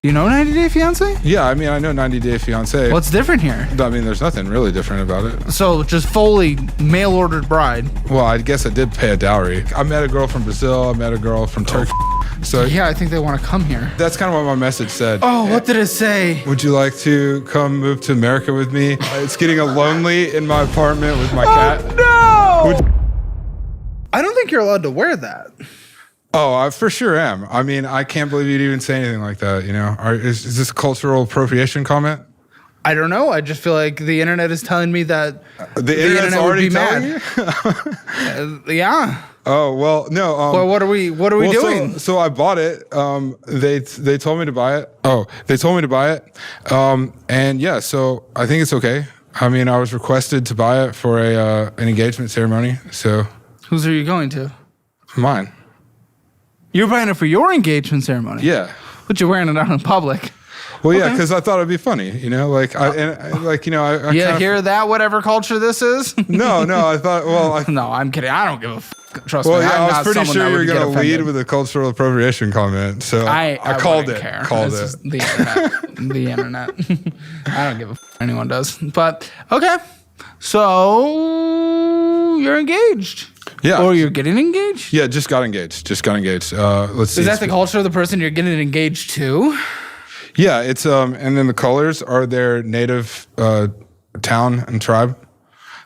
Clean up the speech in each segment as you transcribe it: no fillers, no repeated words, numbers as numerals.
You know 90 Day Fiance? Yeah, I mean, I know 90 Day Fiance. What's different here? I mean, there's nothing really different about it. So just fully mail-ordered bride. Well, I guess I did pay a dowry. I met a girl from Brazil. I met a girl from Turkey. So yeah, I think they want to come here. That's kind of what my message said. Oh, what did it say? Would you like to come move to America with me? It's getting lonely in my apartment with my cat. No! I don't think you're allowed to wear that. Oh, I for sure am. I mean, I can't believe you'd even say anything like that, you know? Is this a cultural appropriation comment? I don't know. I just feel like the internet is telling me that the internet's already telling you? Yeah. Oh, well, no. Well, what are we doing? So I bought it. They told me to buy it. Oh, they told me to buy it. And yeah, so I think it's okay. I mean, I was requested to buy it for an engagement ceremony. So whose are you going to? Mine. You're buying it for your engagement ceremony? Yeah. But you're wearing it out in public. Well, yeah, because I thought it'd be funny, you know, I hear that, whatever culture this is? No, I thought, well, no, I'm kidding. I don't give a f. Trust me. Well, yeah, I'm I was pretty sure you were going to lead with with a cultural appropriation comment, so I called it. Care. Called this it. Is the internet. The internet. I don't give a f. Anyone does. But okay, so you're engaged. Yeah. Or you're getting engaged? Yeah, just got engaged. Let's see. Is that the culture of the person you're getting engaged to? Yeah, it's and then the colors are their native town and tribe.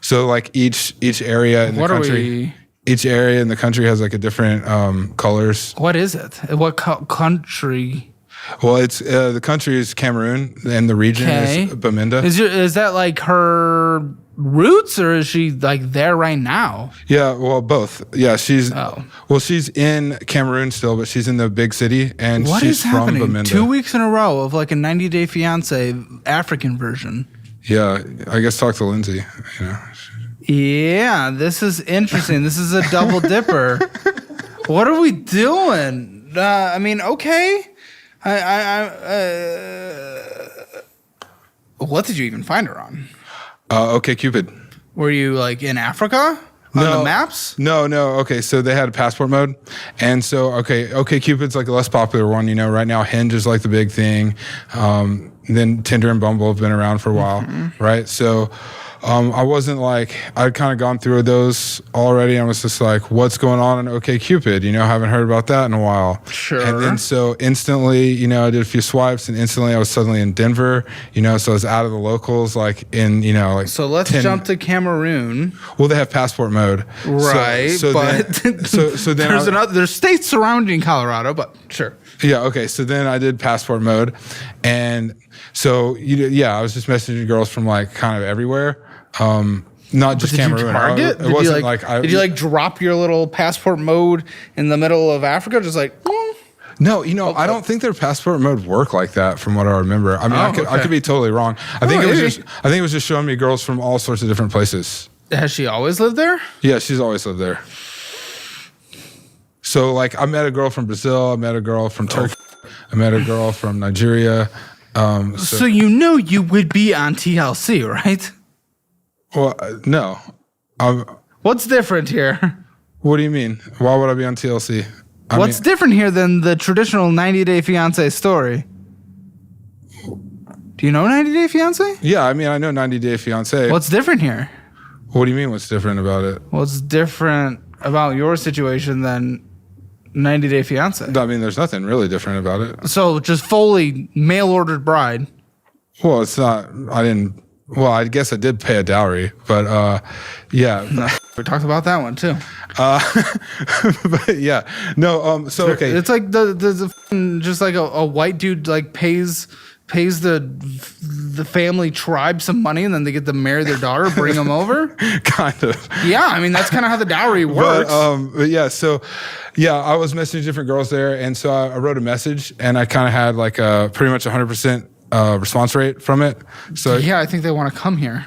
So like each area in the country, each area in the country has like a different colors. What is it? What country? Well, it's the country is Cameroon and the region is Bamenda. Is that like her roots, or is she like there right now? Yeah, well, both. Yeah, she's in Cameroon still, but she's in the big city, and she's from Bamenda. 2 weeks in a row of like a 90 Day Fiance African version. Yeah, I guess talk to Lindsay. You know. Yeah, this is interesting. This is a double dipper. What are we doing? I mean, okay. What did you even find her on? Okay, Cupid. Were you like in Africa on the maps? No. Okay, so they had a passport mode, and so okay, Cupid's like a less popular one. You know, right now Hinge is like the big thing. Then Tinder and Bumble have been around for a while, right? So. I wasn't like, I'd kind of gone through those already. I was just like, what's going on in OkCupid? You know, haven't heard about that in a while. Sure. And then so instantly, you know, I did a few swipes and instantly I was suddenly in Denver, you know, so I was out of the locals, like in, you know, like. So let's jump to Cameroon. Well, they have passport mode. Right. So but then there's states surrounding Colorado, but sure. Yeah. Okay. So then I did passport mode. And so, I was just messaging girls from like kind of everywhere. Not just Cameroon. Did you drop your little passport mode in the middle of Africa? Just like, No, you know, I don't think their passport mode worked like that from what I remember. I mean, I could be totally wrong. I think it was just showing me girls from all sorts of different places. Has she always lived there? Yeah, she's always lived there. So like I met a girl from Brazil, I met a girl from Turkey, I met a girl from Nigeria. So you know you would be on TLC, right? Well, no. What's different here? What do you mean? Why would I be on TLC? What's different here than the traditional 90 Day Fiance story? Do you know 90 Day Fiance? Yeah, I mean, I know 90 Day Fiance. What's different here? What do you mean what's different about it? What's different about your situation than 90 Day Fiance? I mean, there's nothing really different about it. So just fully mail-ordered bride. Well, it's not, I guess I did pay a dowry, but yeah. We talked about that one too. But yeah, no. So okay, it's like the just like a white dude like pays the family tribe some money and then they get to marry their daughter, bring them over. Kind of. Yeah, I mean that's kind of how the dowry works. But yeah, so yeah, I was messaging different girls there, and so I wrote a message, and I kind of had like a pretty much 100%. Response rate from it. So yeah, I think they want to come here.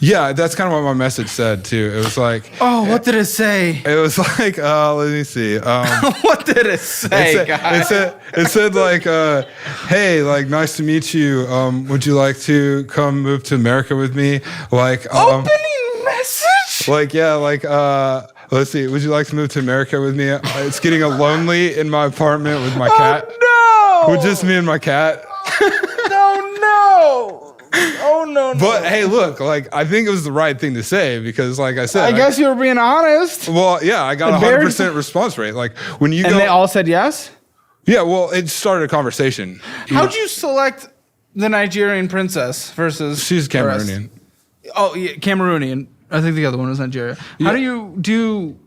Yeah, that's kind of what my message said too. It was like, oh, what did it say? It was like, let me see. What did it say, guys? It said like, hey, like, nice to meet you. Would you like to come move to America with me? Like, opening message? Like, yeah, like, let's see. Would you like to move to America with me? It's getting lonely in my apartment with my cat. No! with just me and my cat. No. Oh no. But hey, look, like I think it was the right thing to say because, like I said, I guess you were being honest. Well, yeah, I got 100% response rate. Like when you and they all said yes. Yeah, well, it started a conversation. How'd you select the Nigerian princess versus? She's Cameroonian. Oh, yeah, Cameroonian. I think the other one was Nigeria. How do you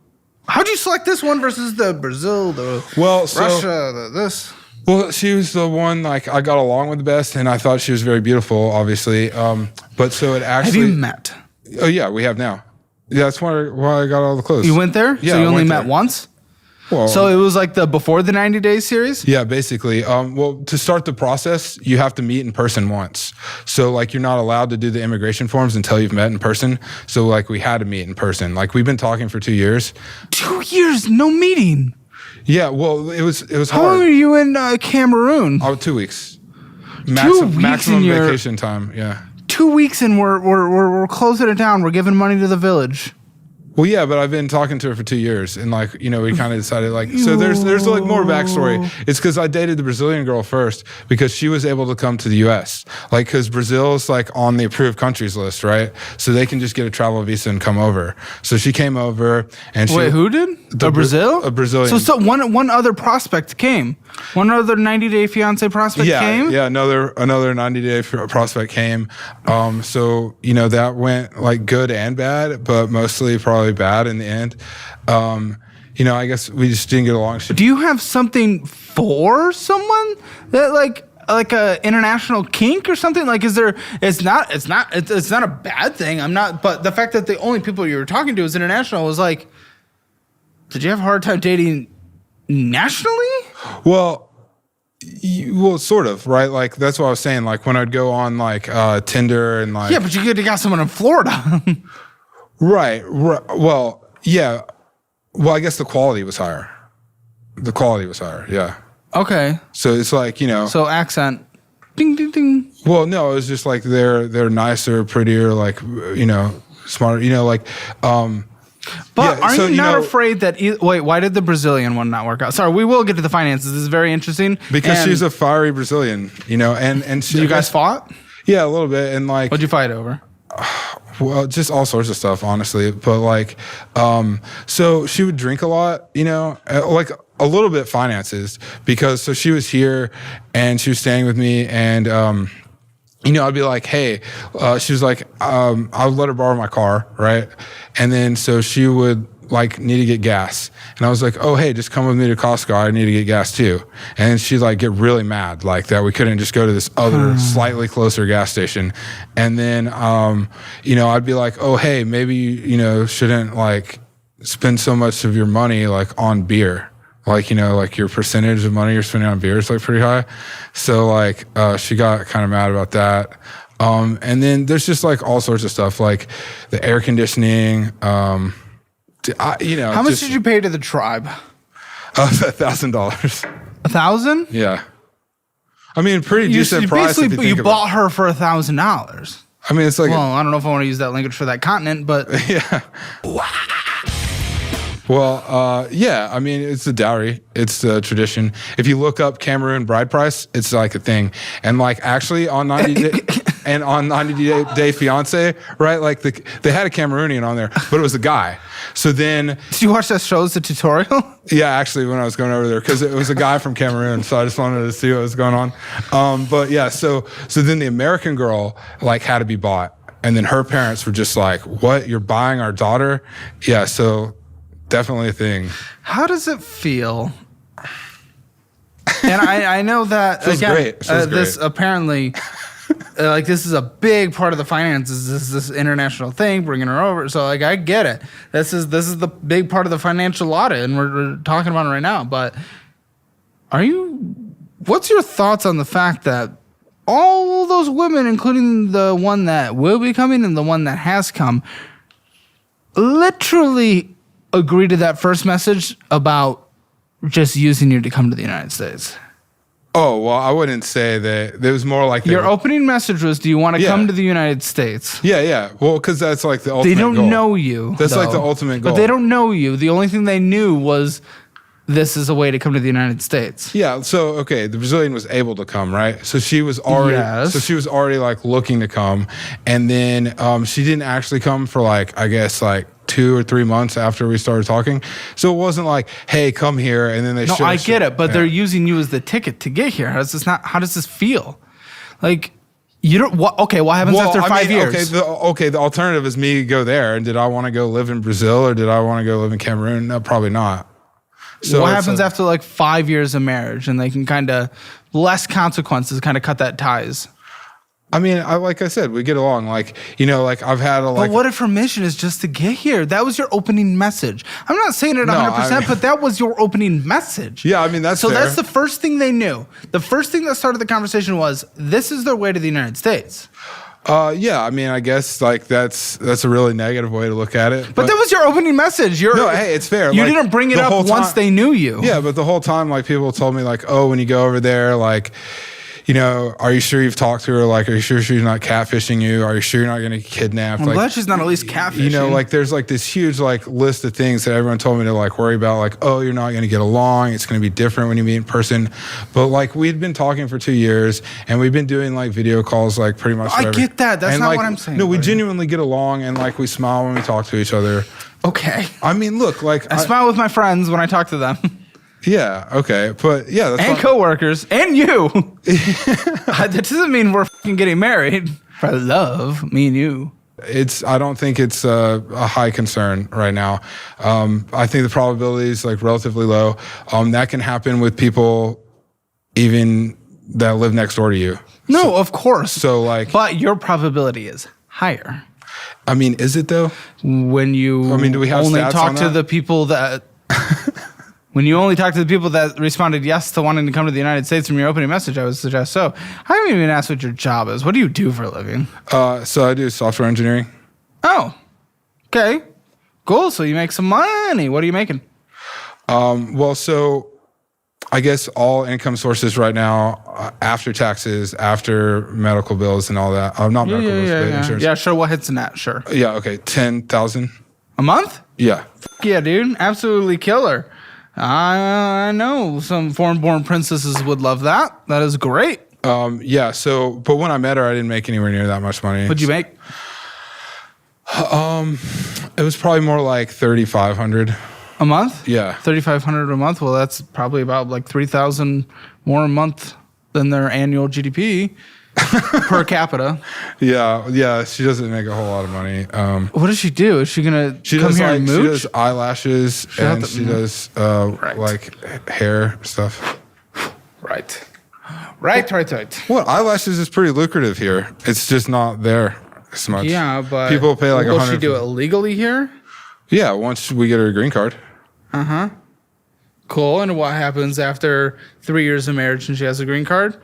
how'd you select this one versus the Brazil, the Russia, this? Well, she was the one like I got along with the best, and I thought she was very beautiful, obviously. But so it actually. Have you met? Oh yeah, we have now. Yeah, that's why I got all the clothes. You went there? Yeah, so you only met once? Well, so it was like the before the 90 days series? Yeah, basically. Well, to start the process, you have to meet in person once. So like you're not allowed to do the immigration forms until you've met in person. So like we had to meet in person. Like we've been talking for 2 years. 2 years, no meeting. Yeah, well, it was hard. How long were you in Cameroon? Oh, 2 weeks. 2 weeks maximum vacation time. Yeah. 2 weeks and we're closing it down. We're giving money to the village. Well, yeah, but I've been talking to her for 2 years, and like we kind of decided like so. There's like more backstory. It's because I dated the Brazilian girl first because she was able to come to the U.S. Like because Brazil is like on the approved countries list, right? So they can just get a travel visa and come over. So she came over, and who did? Brazil? A Brazilian. So one other prospect came. One other 90-day fiance prospect came. Yeah, another 90-day prospect came. So that went like good and bad, but mostly probably bad in the end. I guess we just didn't get along. Do you have something for someone that like a international kink or something? Like, is there? It's not a bad thing. I'm not. But the fact that the only people you were talking to was international was like, did you have a hard time dating nationally? Well, sort of, right? Like that's what I was saying. Like when I'd go on like Tinder and like but you could have got someone in Florida. Right. Well, yeah. Well, I guess the quality was higher. Yeah. Okay. So it's like, So accent. Ding, ding, ding. Well, no, it was just like they're nicer, prettier, like, smarter, like, but yeah, are you not afraid that, wait, why did the Brazilian one not work out? Sorry, we will get to the finances. This is very interesting. Because she's a fiery Brazilian, and you guys fought? Yeah, a little bit. And like, what'd you fight over? Well, just all sorts of stuff, honestly. But like, so she would drink a lot, like a little bit finances because so she was here and she was staying with me and, I'd be like, hey, she was like, I would let her borrow my car. Right. And then, so she would like need to get gas. And I was like, oh, hey, just come with me to Costco. I need to get gas too. And she'd like get really mad like that. We couldn't just go to this other slightly closer gas station. And then, I'd be like, oh, hey, maybe, you shouldn't like spend so much of your money like on beer. Like, like your percentage of money you're spending on beer is like pretty high. So like, she got kind of mad about that. And then there's just like all sorts of stuff like the air conditioning, how much did you pay to the tribe? $1,000. 1,000? Yeah. I mean, pretty decent price. Basically, you bought her for $1,000. I mean, it's like. Well, I don't know if I want to use that language for that continent, but. Yeah. Well, yeah. I mean, it's the dowry. It's the tradition. If you look up Cameroon bride price, it's like a thing. And like actually on 90 Day Fiance, right? Like they had a Cameroonian on there, but it was a guy. So then. Did you watch that show as a tutorial? Yeah, actually, when I was going over there, because it was a guy from Cameroon, so I just wanted to see what was going on. But yeah, so then the American girl like had to be bought, and then her parents were just like, "What? You're buying our daughter?" Yeah, so definitely a thing. How does it feel? And I know that feels again, great. this apparently. Like this is a big part of the finances. This international thing, bringing her over. So like I get it. This is the big part of the financial audit, and we're talking about it right now. But what's your thoughts on the fact that all those women, including the one that will be coming and the one that has come, literally agree to that first message about just using you to come to the United States? Oh, well, I wouldn't say that. It was more like... Your opening message was, do you want to come to the United States? Yeah. Well, because that's like the ultimate goal. They don't know you. That's like the ultimate goal. But they don't know you. The only thing they knew was this is a way to come to the United States. Yeah. So, okay, the Brazilian was able to come, right? So she was already, like looking to come. And then she didn't actually come for like, I guess like 2 or 3 months after we started talking. So it wasn't like, hey, come here. And then they No, I get it, but they're using you as the ticket to get here. How does this feel? Like, you don't, what happens after 5 years? The alternative is me to go there. And did I want to go live in Brazil or did I want to go live in Cameroon? No, probably not. So what happens after like 5 years of marriage and they can kind of, less consequences, kind of cut that ties? I mean, like I said, we get along. Like, you know, like I've had But what if her mission is just to get here? That was your opening message. I'm not saying it 100%, but that was your opening message. Yeah, I mean, that's so fair. That's the first thing they knew. The first thing that started the conversation was, this is their way to the United States. Yeah, I mean, I guess like that's a really negative way to look at it. But that was your opening message. No, hey, it's fair. You like, didn't bring it up once they knew you. Yeah, but the whole time, like people told me like, oh, when you go over there, like, you know, are you sure you've talked to her? Like, are you sure she's not catfishing you? Are you sure you're not going to get kidnapped? I'm glad she's not at least catfishing. You know, like there's like this huge like list of things that everyone told me to like worry about. Like, oh, you're not going to get along. It's going to be different when you meet in person. But like we'd been talking for 2 years and we've been doing like video calls like pretty much forever. I get that. That's not like, what I'm saying. No, we genuinely get along and like we smile when we talk to each other. Okay. I mean, look, like I smile with my friends when I talk to them. Yeah, okay. But yeah, that's and coworkers and you. That doesn't mean we're fucking getting married for love, me and you. I don't think it's a high concern right now. I think the probability is like relatively low. That can happen with people even that live next door to you. No, of course. So like, but your probability is higher. I mean, is it though? When you do we have only stats talk on to that? the people that when you only talk to the people that responded yes to wanting to come to the United States from your opening message, I would suggest so. I haven't even asked what your job is. What do you do for a living? So I do software engineering. Oh, okay. Cool. So you make some money. What are you making? Well, so I guess all income sources right now, after taxes, after medical bills and all that. Not medical bills, but insurance. Yeah, sure. What hits in that? Sure. Yeah, okay. 10,000 a month? Yeah. Yeah, dude. Absolutely killer. I know some foreign-born princesses would love that. That is great. Yeah. So, but when I met her, I didn't make anywhere near that much money. What'd you make? It was probably more like 3,500 a month. Yeah, 3,500 a month. Well, that's probably about like 3,000 more a month than their annual GDP per capita. Yeah. She doesn't make a whole lot of money. What does she do? Is she gonna come does here like, and mooch? She does eyelashes and she does like hair stuff. Right. Well, eyelashes is pretty lucrative here. It's just not there as much. Yeah, but people pay like will 100. She do it legally here? Yeah, once we get her a green card. Cool. And what happens after 3 years of marriage and she has a green card?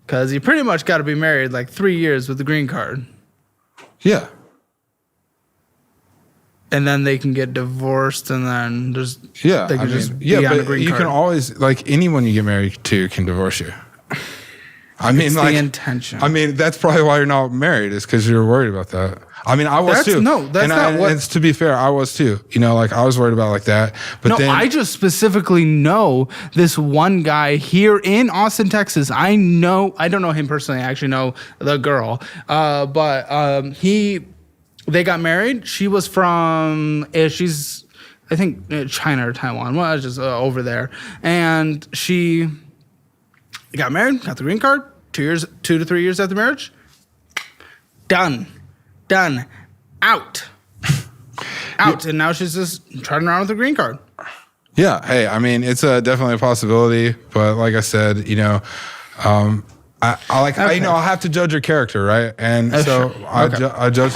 Because you pretty much got to be married like 3 years with the green card. Yeah. And then they can get divorced and then just be on a green you card. can always, like, anyone you get married to can divorce you. I mean, it's like, the intention. I mean, that's probably why you're not married, is because you're worried about that. I mean, I was too. No, that's not what. And to be fair, I was too. You know, like I was worried about like that. But then I just specifically know this one guy here in Austin, Texas. I don't know him personally. I actually know the girl. But they got married. She was from, she's, I think, China or Taiwan. Well, just over there. And she got married, got the green card, 2 to 3 years after marriage. Done. Out. And now she's just trotting around with a green card. Yeah. Hey, I mean, it's definitely a possibility, but like I said, you know, I have to judge her character, right? And so sure. Okay. I judge